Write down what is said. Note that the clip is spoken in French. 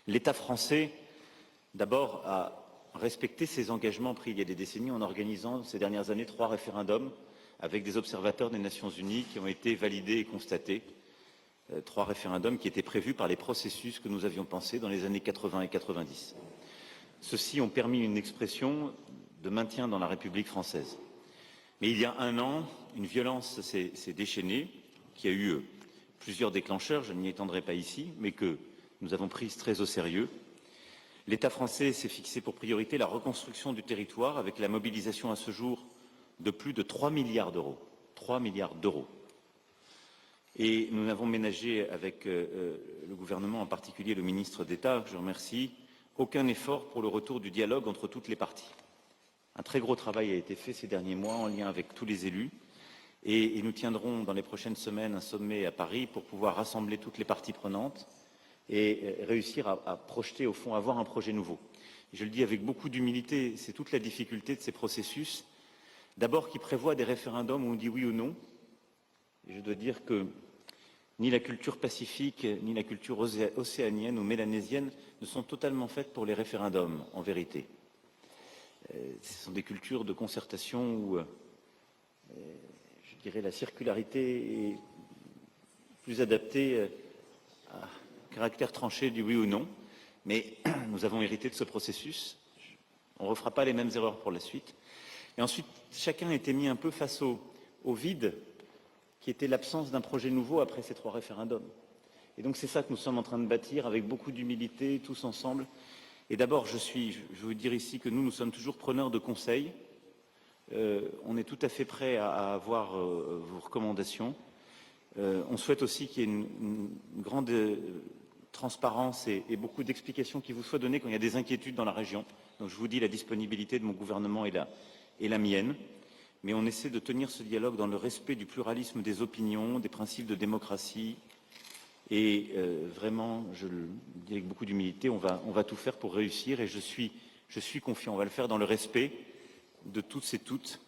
L'État français, d'abord, a respecté ses engagements pris il y a des décennies en organisant ces dernières années 3 référendums avec des observateurs des Nations Unies qui ont été validés et constatés. 3 référendums qui étaient prévus par les processus que nous avions pensés dans les années 80 et 90. Ceux-ci ont permis une expression de maintien dans la République française. Mais il y a un an, une violence s'est déchaînée, qui a eu plusieurs déclencheurs, je n'y étendrai pas ici, mais que nous avons prise très au sérieux. L'État français s'est fixé pour priorité la reconstruction du territoire avec la mobilisation à ce jour de plus de 3 milliards d'euros. 3 milliards d'euros. Et nous n'avons ménagé avec le gouvernement, en particulier le ministre d'État, que je remercie, aucun effort pour le retour du dialogue entre toutes les parties. Un très gros travail a été fait ces derniers mois en lien avec tous les élus et nous tiendrons dans les prochaines semaines un sommet à Paris pour pouvoir rassembler toutes les parties prenantes et réussir à projeter, au fond, avoir un projet nouveau. Je le dis avec beaucoup d'humilité, c'est toute la difficulté de ces processus, d'abord qui prévoient des référendums où on dit oui ou non. Et je dois dire que ni la culture pacifique, ni la culture océanienne ou mélanésienne ne sont totalement faites pour les référendums, en vérité. Ce sont des cultures de concertation où, je dirais, la circularité est plus adaptée à caractère tranché du oui ou non. Mais nous avons hérité de ce processus. On ne refera pas les mêmes erreurs pour la suite. Et ensuite, chacun a été mis un peu face au vide qui était l'absence d'un projet nouveau après ces 3 référendums. Et donc c'est ça que nous sommes en train de bâtir avec beaucoup d'humilité, tous ensemble. Et d'abord, je veux dire ici que nous sommes toujours preneurs de conseils. On est tout à fait prêt à avoir vos recommandations. On souhaite aussi qu'il y ait une grande transparence et beaucoup d'explications qui vous soient données quand il y a des inquiétudes dans la région. Donc je vous dis la disponibilité de mon gouvernement et la mienne. Mais on essaie de tenir ce dialogue dans le respect du pluralisme des opinions, des principes de démocratie. Et vraiment, je le dis avec beaucoup d'humilité, on va tout faire pour réussir. Et je suis confiant. On va le faire dans le respect de toutes et toutes